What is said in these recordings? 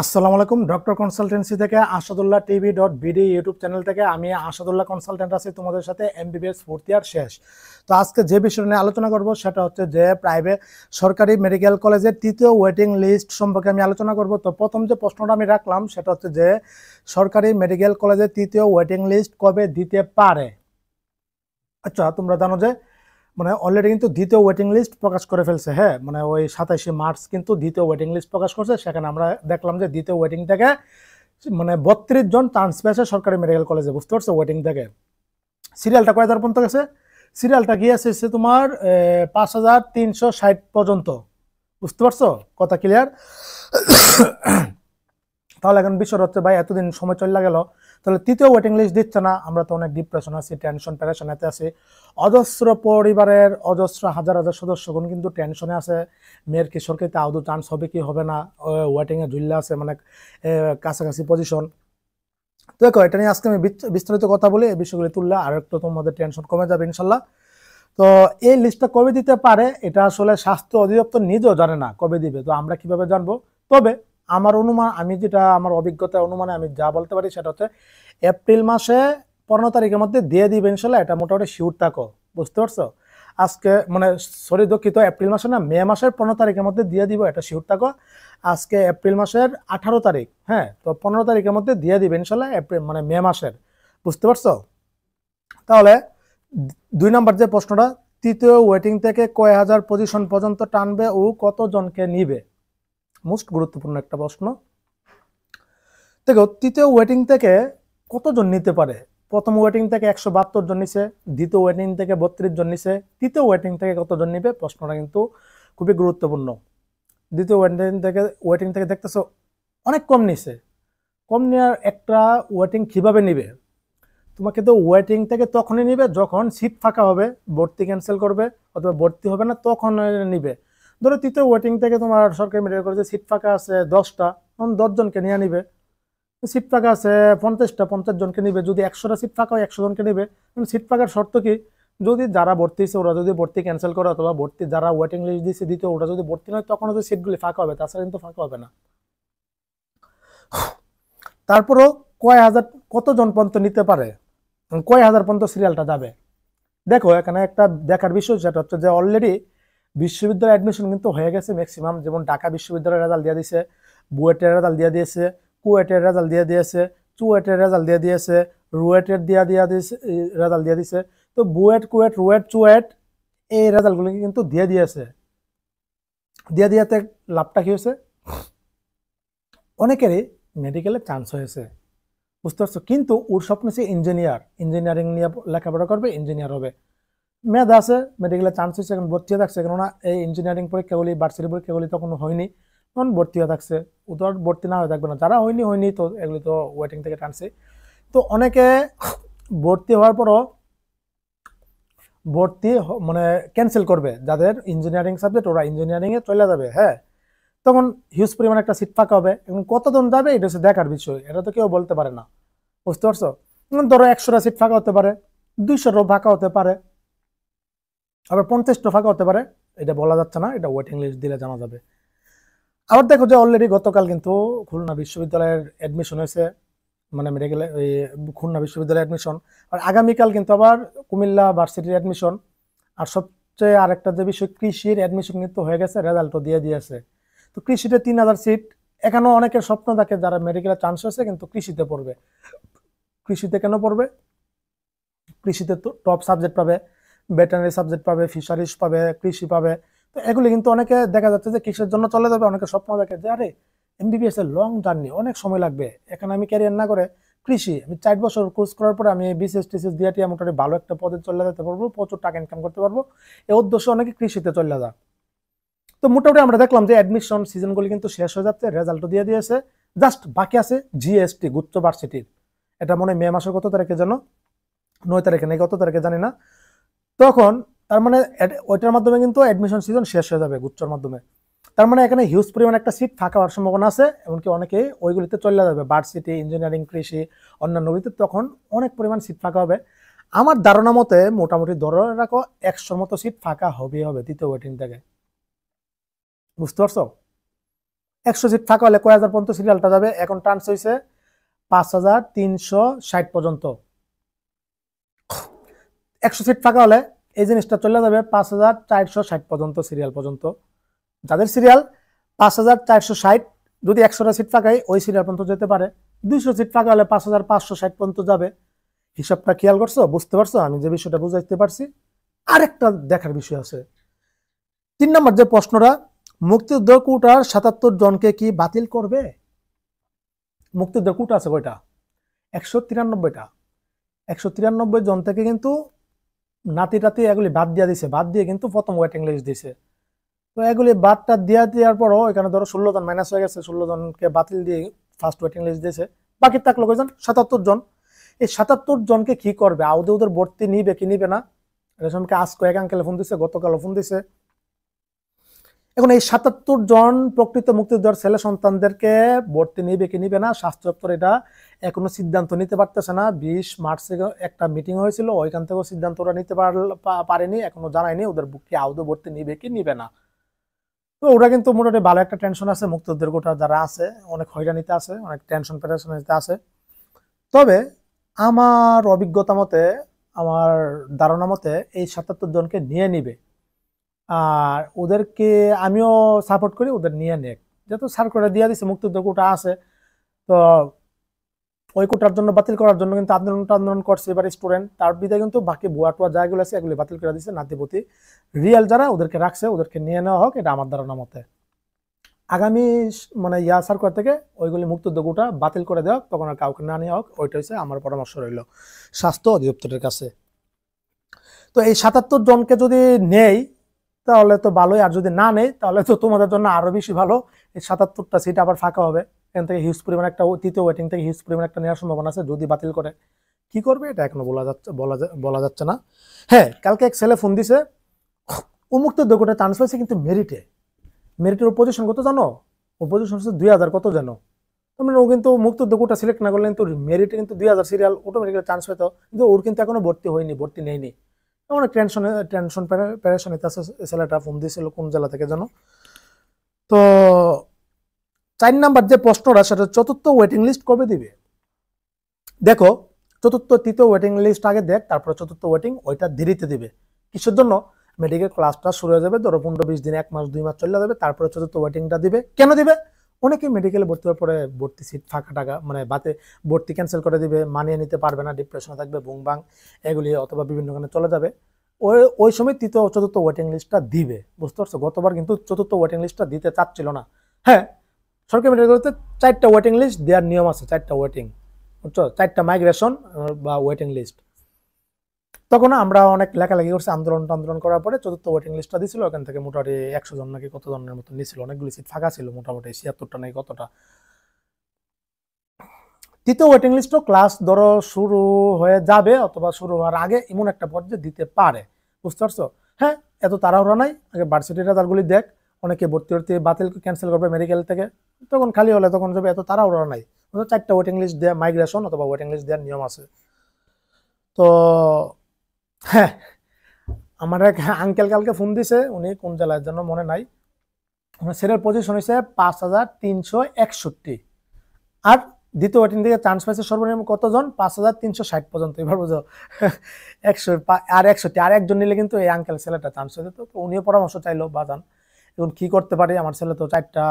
আসসালামু আলাইকুম। Doctor consultancy থেকে Asadullah TV dot BD YouTube channel থেকে আমি আসাদুল্লাহ কনসালটেন্ট আছি তোমাদের সাথে। এমবিবিএস ফোর্থ ইয়ার শেষ। তো আজকে যে বিষয় নিয়ে আলোচনা করব সেটা হচ্ছে যে প্রাইভেট সরকারি মেডিকেল কলেজের তৃতীয় ওয়েটিং লিস্ট সম্পর্কে আমি আলোচনা করব। তো প্রথম যে প্রশ্নটা আমি রাখলাম সেটা হচ্ছে যে সরকারি মেডিকেল কলেজের তৃতীয় ওয়েটিং লিস্ট কবে দিতে পারে। আচ্ছা, তোমরা জানো যে অলরেডি কিন্তু দ্বিতীয় ওয়েটিং লিস্ট প্রকাশ করে ফেলছে। হ্যাঁ, ওই 27শে মার্চ কিন্তু দ্বিতীয় ওয়েটিং লিস্ট প্রকাশ করছে। সেখানে আমরা দেখলাম যে দ্বিতীয় ওয়েটিং থেকে 32 জন চান্স পেয়েছে সরকারি মেডিকেল কলেজে। বুঝতে পারছো? ওয়েটিং থেকে সিরিয়ালটা কয় হাজার পর্যন্ত গেছে? সিরিয়ালটা গিয়েছে তোমার 5360 পর্যন্ত। বুঝতে পারছো? কথা ক্লিয়ার? তাহলে এখন বিষয় হচ্ছে ভাই এতদিন সময় চলে গেল, তাহলে তৃতীয় ওয়েটিং লিস্ট দিচ্ছে না, আমরা তো অনেক ডিপ্রেশন আছি, টেনশন প্যারেশনেতে আছি। অজস্র পরিবারের অজস্র হাজার হাজার সদস্যগণ কিন্তু টেনশনে আছে। মেয়ের কিশোরকে আদৌ চান্স হবে কি হবে না, ওয়েটিংয়ে ঝুললে আছে, কাছাকাছি পজিশন। তো দেখো, এটা নিয়ে আজকে আমি বিস্তারিত কথা বলি। এই বিষয়গুলি তুললে আর একটু তোমাদের টেনশন কমে যাবে ইনশাল্লাহ। তো এই লিস্টটা কবে দিতে পারে এটা আসলে স্বাস্থ্য অধিদপ্তর নিজেও জানে না কবে দিবে। তো আমরা কিভাবে জানবো? তবে আমার অনুমান, আমি যেটা আমার অভিজ্ঞতা অনুমানে আমি যা বলতে পারি সেটা হচ্ছে এপ্রিল মাসে 15 তারিখের মধ্যে দিয়ে দিবে ইনশাল্লাহ। এটা মোটামুটি শিওর থাকো। বুঝতে পারছো? আজকে সরি দুঃখিত, এপ্রিল মাসে না, মে মাসের 15 তারিখের মধ্যে দিয়ে দিব, এটা শিওর থাকো। আজকে এপ্রিল মাসের 18 তারিখ। হ্যাঁ, তো 15 তারিখের মধ্যে দিয়ে দিবে ইনশাল্লাহ, এপ্রিল মে মাসের। বুঝতে পারছো? তাহলে 2 নম্বর যে প্রশ্নটা, তৃতীয় ওয়েটিং থেকে কয় হাজার পজিশন পর্যন্ত টানবে ও কতজনকে নিবে? মোস্ট গুরুত্বপূর্ণ একটা প্রশ্ন। দেখো, তৃতীয় ওয়েটিং থেকে কতজন নিতে পারে? প্রথম ওয়েটিং থেকে 172 জন নিছে, দ্বিতীয় ওয়েটিং থেকে 32 জন নিছে, তৃতীয় ওয়েটিং থেকে কতজন নিবে? প্রশ্নটা কিন্তু খুবই গুরুত্বপূর্ণ। দ্বিতীয় ওয়েটিং থেকে দেখতেছো অনেক কম নিছে। কম নেওয়ার একটা ওয়েটিং কিভাবে নিবে? তোমাকে তো ওয়েটিং থেকে তখনই নিবে যখন সিট ফাঁকা হবে, ভর্তি ক্যান্সেল করবে অথবা ভর্তি হবে না, তখন নিবে। ধরো তৃতীয় ওয়েটিং থেকে তোমার সরকারি মেডিকেল কলেজে সিট ফাঁকা আছে 10টা, তখন 10 জনকে নিয়ে নিবে। সিট ফাঁকা আছে 50টা, 50 জনকে নিবে। যদি 100টা সিট ফাঁকা হয় 100 জনকে নিবে। সিট ফাঁকার শর্ত কি? যদি যারা ভর্তি হয়েছে ওরা যদি ভর্তি ক্যান্সেল করে অথবা ভর্তি যারা ওয়েটিং লিস্ট দিয়েছে দ্বিতীয় ওরা যদি ভর্তি নয়, তখন হচ্ছে সিটগুলি ফাঁকা হবে, তাছাড়া কিন্তু ফাঁকা হবে না। তারপরও কতজন পর্যন্ত নিতে পারে, কয় হাজার পর্যন্ত সিরিয়ালটা যাবে? দেখো, এখানে একটা দেখার বিষয় যেটা হচ্ছে যে অলরেডি বিশ্ববিদ্যালয় অ্যাডমিশন কিন্তু হয়ে গেছে ম্যাক্সিমাম। যেমন ঢাকা বিশ্ববিদ্যালয়ের রেজাল্ট দিয়ে দিয়েছে, বুয়েটের রেজাল্ট দিয়ে দিয়েছে, কুয়েটের রেজাল্ট দিয়ে দিয়েছে, চুয়েটের রেজাল্ট দিয়ে দিয়েছে, রুয়েটের দিয়েছে রেজাল্ট দিয়ে দিয়েছে। তো বুয়েট, কুয়েট, রুয়েট, চুয়েট এই রেজাল্টগুলো কিন্তু দিয়ে দিয়েছে। দিয়াতে লাভটা কি হয়েছে? অনেকেরই মেডিকেলে চান্স হয়েছে। বুঝতে পারছো? কিন্তু ওর স্বপ্ন হচ্ছে ইঞ্জিনিয়ারিং নিয়ে লেখাপড়া করবে, ইঞ্জিনিয়ার হবে। মেধা আছে, মেডিকেলে চান্স হয়েছে, এখন ভর্তি হয়ে থাকছে। কেননা এই ইঞ্জিনিয়ারিং পরীক্ষাগুলি, ভার্সিটি পরীক্ষাগুলি তখন হয়নি, তখন ভর্তি হয়ে থাকছে। ও তো আর ভর্তি না হয়ে থাকবে না। যারা হয়নি তো এগুলি তো ওয়েটিং থেকে টানছে। তো অনেকে ভর্তি হওয়ার পরও ভর্তি ক্যান্সেল করবে। যাদের ইঞ্জিনিয়ারিং সাবজেক্ট ওরা ইঞ্জিনিয়ারিংয়ে চলে যাবে। হ্যাঁ, তখন হিউজ পরিমাণ একটা সিট ফাঁকা হবে। এবং কতজন যাবে এটা হচ্ছে দেখার বিষয়, এটা তো কেউ বলতে পারে না। বুঝতে পারছো? ধরো 100টা সিট ফাঁকা হতে পারে, 200টা ফাঁকা হতে পারে, আবার 50টা ফাঁকা হতে পারে। এটা বলা যাচ্ছে না, এটা ওয়েটিং লিস্ট দিলে জানা যাবে। আবার দেখো যে অলরেডি গতকাল কিন্তু খুলনা বিশ্ববিদ্যালয়ের অ্যাডমিশন হয়েছে, মেডিকেলে খুলনা বিশ্ববিদ্যালয়ের অ্যাডমিশন। আর আগামীকাল কিন্তু আবার কুমিল্লা ভার্সিটির অ্যাডমিশন। আর সবচেয়ে আরেকটা যে বিষয়, কৃষির অ্যাডমিশন কিন্তু হয়ে গেছে, রেজাল্টও দিয়ে দিয়েছে। তো কৃষিতে 3000 সিট। এখানেও অনেকের স্বপ্ন থাকে যারা মেডিকেলে চান্স হয়েছে কিন্তু কৃষিতে পড়বে। কৃষিতে কেন পড়বে? কৃষিতে তো টপ সাবজেক্ট পাবে, ভেটেরিনারি সাবজেক্ট পাবে, ফিশারিজ পাবে, কৃষি পাবে। তো এগুলি কিন্তু অনেকে দেখা যাচ্ছে যে কৃষির জন্য চলে যাবে। অনেকে স্বপ্ন দেখে যে আরে এমবিবিএস এর লং জার্নি, অনেক সময় লাগবে, এখানে আমি ক্যারিয়ার না করে কৃষি, আমি 4 বছর কোর্স করার পরে আমি বিসিএস টিসিএস দিয়ে মোটামুটি ভালো একটা পদে চলে যেতে পারবো, প্রচুর টাকা ইনকাম করতে পারবো। এই উদ্দেশ্যে অনেকে কৃষিতে চলে যায়। তো মোটামুটি আমরা দেখলাম যে অ্যাডমিশন সিজনগুলি কিন্তু শেষ হয়ে যাচ্ছে, রেজাল্টও দিয়ে দিয়েছে। জাস্ট বাকি আছে জিএসটি, গুচ্ছ ভার্সিটির। এটা মে মাসের কত তারিখে যেন, 9 তারিখে নাকি কত তারিখে জানি না। তখন তার ওইটার মাধ্যমে কিন্তু অ্যাডমিশন সিজন শেষ হয়ে যাবে গুচ্ছর মাধ্যমে। তার এখানে হিউজ পরিমাণ একটা সিট ফাঁকা হওয়ার সম্ভাবনা আছে। এমনকি অনেকে ওইগুলিতে চলে যাবে, ভার্সিটি, ইঞ্জিনিয়ারিং, কৃষি, অন্যান্যগুলিতে তখন অনেক পরিমাণ সিট ফাঁকা হবে। আমার ধারণা মতে মোটামুটি ধরে রাখো 100 মতো সিট ফাঁকা হবে তৃতীয় ওয়েটিং থেকে। বুঝতে পারছো? 100 সিট ফাঁকা হলে কয় হাজার পর্যন্ত সিরিয়ালটা যাবে? এখন টার্নস হয়েছে 5360 পর্যন্ত। 100 সিট ফাঁকা হলে এই জিনিসটা চলে যাবে 5460 পর্যন্ত, সিরিয়াল পর্যন্ত। যাদের সিরিয়াল 5460, যদি 100টা সিট ফাঁকাই ওই সিরিয়াল পর্যন্ত যেতে পারে। 200 সিট ফাঁকা হলে 5560 পর্যন্ত যাবে। হিসাবটা খেয়াল করছো? বুঝতে পারছো আমি যে বিষয়টা বুঝাইতে পারছি? আরেকটা দেখার বিষয় আছে। 3 নম্বর যে প্রশ্নটা, মুক্তিযুদ্ধ কোটার 77 জনকে কি বাতিল করবে? মুক্তিযুদ্ধ কোটা আছে কয়টা? 193টা। 193 জন থেকে কিন্তু নাতি টাতি এগুলি বাদ দিয়ে দিছে, বাদ দিয়ে কিন্তু প্রথম ওয়েটিং লিস্ট দিছে। তো এগুলি বাদটা দেওয়ার পরও এখানে ধরো 16 জন মাইনাস হয়ে গেছে, 16 জনকে বাতিল দিয়ে ফার্স্ট ওয়েটিং লিস্ট দিয়েছে। বাকি থাকলো কয়জন? 77 জন। এই 77 জনকে কি করবে? আদৌ ওদের ভর্তি নিবে কি নিবে না? এটা সম্পর্কে আজকে এক আঙ্কেলে ফোন দিছে, গতকালও ফোন দিছে। এখন এই 77 জন প্রকৃত মুক্তিযোদ্ধার ছেলে সন্তানদেরকে ভর্তি নিবে কি নিবে না, স্বাস্থ্য দপ্তর এটা এখনো সিদ্ধান্ত নিতে পারতেছে না। 20 মার্চে একটা মিটিং হয়েছিল, ওইখান থেকেও সিদ্ধান্ত ওরা নিতে পারেনি, এখনো জানায়নি ওদের কি আদৌ ভর্তি নিবে কি নিবে না। তো ওরা কিন্তু মোটামুটি ভালো একটা টেনশন আছে, মুক্তিযোদ্ধার কোটা যারা আছে অনেক হয়রানিতে আছে, অনেক টেনশন পেরেশানিতে আছে। তবে আমার অভিজ্ঞতা মতে, আমার ধারণা মতে এই 77 জনকে নিয়ে নিবে। আর ওদেরকে আমিও সাপোর্ট করি, ওদের নিয়ে নেক, যেহেতু সার্কুলার দিয়ে দিচ্ছে মুক্তিযুদ্ধ কোটা আছে। তো ওই কোটার জন্য বাতিল করার জন্য কিন্তু আন্দোলন করছে এবার স্টুডেন্ট, তার বিদায় কিন্তু বাকি বুয়া টুয়া জায়গাগুলো আছে এগুলি বাতিল করে দিচ্ছে। নাতিপতি রিয়েল যারা ওদেরকে রাখছে, ওদেরকে নিয়ে নেওয়া হোক, এটা আমার ধারণা মতে। আগামী মানে সার্কুলার থেকে ওইগুলি মুক্তিযুদ্ধ কোটা বাতিল করে দেওয়া, তখন আর কাউকে না নেওয়া হোক, ওইটা হচ্ছে আমার পরামর্শ রইল স্বাস্থ্য অধিদপ্তরের কাছে। তো এই 77 জনকে যদি নেই তাহলে তো ভালোই, আর যদি না নেই তাহলে তো তোমাদের জন্য আরো বেশি ভালো। এই 77টা সিট আবার ফাঁকা হবে, এখান থেকে হিউজ পরিমাণ একটা তৃতীয় ওয়েটিং থেকে হিউজ পরিমাণ একটা নেওয়ার সম্ভাবনা আছে যদি বাতিল করে। কি করবে এটা এখনো বলা যাচ্ছে না। হ্যাঁ, কালকে এক ছেলে ফোন দিছে, উন্মুক্ত যোগ্যতা চান্স পাইছে কিন্তু মেরিটের পজিশন কত জানো? ও পজিশন হচ্ছে 2000 কত জানো? মানে ও কিন্তু মুক্ত যোগ্যতা সিলেক্ট না করলে কিন্তু মেরিটে কিন্তু 2000 সিরিয়াল অটোমেটিক্যালি চান্স পেতো, কিন্তু ওর কিন্তু এখনো ভর্তি হয়নি, ভর্তি নেয়নি। অনেক টেনশন প্যারেশানিতে আছে ছেলেটা। ফোন দিয়েছিল কোন জেলা থেকে জানো? তো 4 নাম্বার যে প্রশ্নটা, সেটা চতুর্থ ওয়েটিং লিস্ট কবে দিবে? দেখো, চতুর্থ তৃতীয় ওয়েটিং লিস্ট আগে দেখ, তারপরে চতুর্থ ওয়েটিং ওইটা দেরিতে দিবে। কিসের জন্য? মেডিকেল ক্লাসটা শুরু হয়ে যাবে, ধরো 15-20 দিন, 1 মাস 2 মাস চলে যাবে, তারপরে চতুর্থ ওয়েটিংটা দিবে। কেন দিবে? অনেকে মেডিকেলে ভর্তি হওয়ার পরে ভর্তি সিট ফাঁকা টাকা মানে ভর্তি ক্যান্সেল করে দিবে, মানিয়ে নিতে পারবে না, ডিপ্রেশনে থাকবে, বুংবাং এগুলি, অথবা বিভিন্ন কারণে চলে যাবে। ওই সময় তৃতীয় চতুর্থ ওয়েটিং লিস্টটা দিবে, বুঝতে পারছো? গতবার কিন্তু চতুর্থ ওয়েটিং লিস্টটা দিতে চাচ্ছিল না। হ্যাঁ, সরকারি মেডিকেলতে 4টা ওয়েটিং লিস্ট দেওয়ার নিয়ম আছে, 4টা ওয়েটিং, বুঝছো? 4টা মাইগ্রেশন বা ওয়েটিং লিস্ট। তখন আমরা অনেক লেখালেখি করছি, আন্দোলন করার পরে চতুর্থ ওয়েটিং লিস্টটা দিছিল, ওখান থেকে মোটামুটি 100 জন নাকি কত জনের মতো নিছিল, অনেকগুলি সিট ফাঁকা ছিল, মোটামুটি 76টা নাকি কতটা। তৃতীয় ওয়েটিং লিস্টও ক্লাস ধরো শুরু হয়ে যাবে অথবা শুরু হওয়ার আগে এমন একটা পর্যায়ে দিতে পারে, বুঝতে পারছো? হ্যাঁ, এত তাড়াহুড়া নাই, আগে ভার্সিটি রেজাল্টগুলি দেখ, অনেকে ভর্তি বাতিল ক্যান্সেল করবে মেডিকেল থেকে, তখন খালি হলে তখন যাবে, এত তাড়াহুড়া নাই। 4টা ওয়েটিং লিস্ট দেওয়া, মাইগ্রেশন অথবা ওয়েটিং লিস্ট দেওয়ার নিয়ম আছে। তো হ্যাঁ, আমার এক আঙ্কেল কালকে ফোন দিছে, উনি কোন জেলার জন্য মনে নাই, ওনার সিরিয়াল পজিশন হয়েছে 5361, আর দ্বিতীয় ওয়েটিং থেকে চান্স পাইছে সর্বনিম্ন কতজন? 5360 পর্যন্ত। এবার বুঝো 100 আর 61 আর একজন নিলে কিন্তু এই আঙ্কেল ছেলেটা চান্স হয়ে যেত। তো উনিও পরামর্শ চাইলো বাজান, এখন কি করতে পারি? আমার ছেলে তো 4টা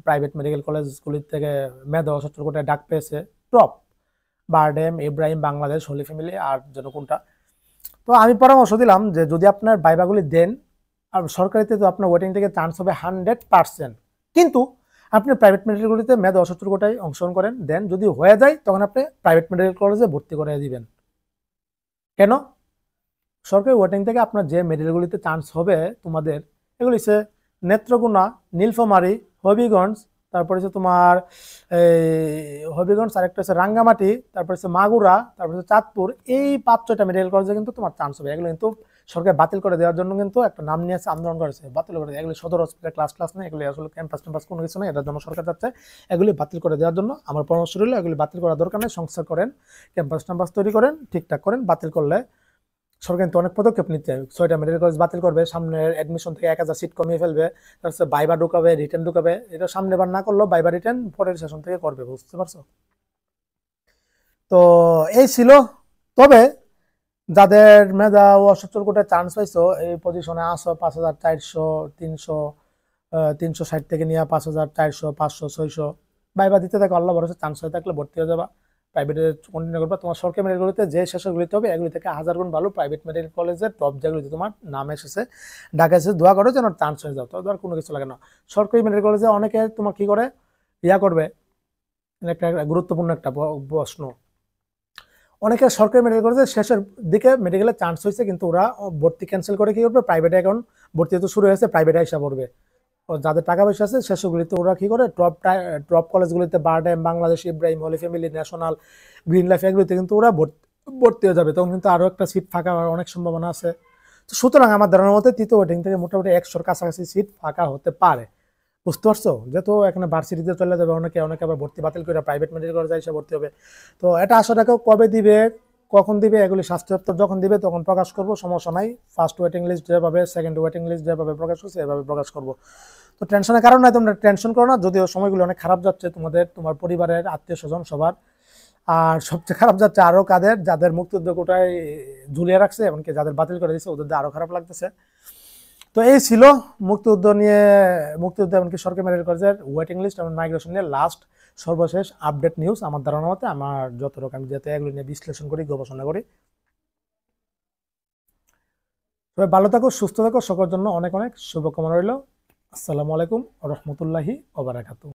প্রাইভেট মেডিকেল কলেজগুলির থেকে মেধা সত্তর কোটায় ডাক পেয়েছে, টপ বারডেম, ইব্রাহিম, বাংলাদেশ, হোলি ফ্যামিলি, আর যেন কোনটা। তো আমি পরামর্শ দিলাম যে যদি আপনার ভাইভাগুলি দেন, আর সরকারিতে তো আপনার ওয়েটিং থেকে চান্স হবে 100%, কিন্তু আপনি প্রাইভেট মেডিকেলগুলিতে মেধা 70 কোটায় অংশগ্রহণ করেন, দেন যদি হয়ে যায় তখন আপনি প্রাইভেট মেডিকেল কলেজে ভর্তি করে দিবেন। কেন? সরকারি ওয়েটিং থেকে আপনার যে মেডিকেলগুলিতে চান্স হবে তোমাদের, এগুলি হচ্ছে নেত্রকোনা, নীলফামারী, হবিগঞ্জ, তারপরে হচ্ছে তোমার হবিগঞ্জ, আরেকটা হচ্ছে রাঙ্গামাটি, তারপরে হচ্ছে মাগুরা, তারপরে হচ্ছে চাঁদপুর। এই 5-6টা মেডিকেল কলেজে কিন্তু তোমার চান্স হবে। এগুলো কিন্তু সরকার বাতিল করে দেওয়ার জন্য কিন্তু একটা নাম নিয়ে আন্দোলন করেছে, বাতিল করে দেয়। এগুলি সদর হসপিটাল ক্লাস নেই, এগুলি আসলে ক্যাম্পাস কোনো কিছু নেই, এটার জন্য সরকার যাচ্ছে এগুলি বাতিল করে দেওয়ার জন্য। আমার পরামর্শ রইল এগুলি বাতিল করার দরকার নেই, সংস্কার করেন, ক্যাম্পাস তৈরি করেন, ঠিকঠাক করেন। বাতিল করলে সরকার কিন্তু অনেক পদক্ষেপ নিতে, 6টা মেডিকেল কলেজ বাতিল করবে, সামনের অ্যাডমিশন থেকে 1000 সিট কমিয়ে ফেলবে, তারপর বাইবা ঢুকাবে, রিটেন ঢুকাবে। এটা সামনে বার না করলেও বাইবা রিটেন পরের সেশন থেকে করবে, বুঝতে পারছো? তো এই ছিল। তবে যাদের মেধা ও অসচ্ছল কোটায় চান্স পাইছো, এই পজিশনে আসো, 5400, 300, 360 থেকে নিয়ে 5400, 500, 600 ভাইবা দিতে থাকো, আল্লাহ ভরসা চান্স হয়ে থাকলে ভর্তি হয়ে যাবা, প্রাইভেটে কন্টিনিউ করবা। তোমার সরকারি মেডিকেলগুলিতে যে শেষগুলিতে হবে এগুলি থেকে 1000 গুণ ভালো প্রাইভেট মেডিকেল কলেজের টপ যেগুলিতে তোমার নাম এসেছে, ঢাকা এসে দোয়া করো যেন চান্স হয়ে যাও। তো ধর কোনো কিছু লাগে না। সরকারি মেডিকেল কলেজে অনেকে তোমার কি করে ইয়া করবে, একটা গুরুত্বপূর্ণ একটা প্রশ্ন, অনেকে সরকারি মেডিকেল কলেজে শেষের দিকে মেডিকেলে চান্স হয়েছে কিন্তু ওরা ভর্তি ক্যান্সেল করে কি করবে, প্রাইভেটে এখন ভর্তি তো শুরু হয়েছে, প্রাইভেটে হিসাব করবে। যাদের টাকা পয়সা আছে সেসবগুলিতে ওরা কি করে, টপ কলেজগুলিতে বারডেম, বাংলাদেশ, ইব্রাহিম, হলি ফ্যামিলি, ন্যাশনাল, গ্রিন লাইফ এগুলিতে কিন্তু ওরা ভর্তি হয়ে যাবে। তখন কিন্তু আরো একটা সিট ফাঁকা হওয়ার অনেক সম্ভাবনা আছে। তো সুতরাং আমার ধারণার মতে তৃতীয় ওয়েটিং থেকে মোটামুটি 100-র কাছাকাছি সিট ফাঁকা হতে পারে, বুঝতে পারছো? যেহেতু এখানে ভার্সিটিতে চলে যাবে অনেকে, অনেকে আবার ভর্তি বাতিল করে প্রাইভেট মেডিকেল কলেজে এসে ভর্তি হবে। তো এটা আশাটাকেও কবে দিবে, কখন দিবে, এগুলি স্বাস্থ্য দপ্তর যখন দিবে তখন প্রকাশ করবো, সমস্যা নাই। ফার্স্ট ওয়েটিং লিস্ট যেভাবে, সেকেন্ড ওয়েটিং লিস্ট যেভাবে প্রকাশ করছে এভাবে প্রকাশ করবো। তো টেনশনের কারণ নাই, তোমরা টেনশন করো না, যদিও সময়গুলো অনেক খারাপ যাচ্ছে তোমাদের, তোমার পরিবারের, আত্মীয় স্বজন সবার। আর সবচেয়ে খারাপ যাচ্ছে আরো কাদের, যাদের মুক্তিযুদ্ধ কোটায় ঝুলিয়ে রাখছে, এমনকি যাদের বাতিল করে দিচ্ছে ওদের আরো খারাপ লাগতেছে। তো এই ছিল মুক্তিযুদ্ধ নিয়ে, মুক্তিযুদ্ধ এমনকি সরকারি মেডিকেল কলেজের ওয়েটিং লিস্ট এবং মাইগ্রেশন নিয়ে লাস্ট সর্বশেষ আপডেট নিউজ আমার ধারণা মতে, আমার যতটুকু আমি যাতে এগুলো নিয়ে বিশ্লেষণ করি, গবেষণা করি। তবে ভালো থাকো, সুস্থ থাকো, সকলের জন্য অনেক অনেক শুভকামনা রইল। আসসালামু আলাইকুম রহমতুল্লাহি ওবারাকাতু।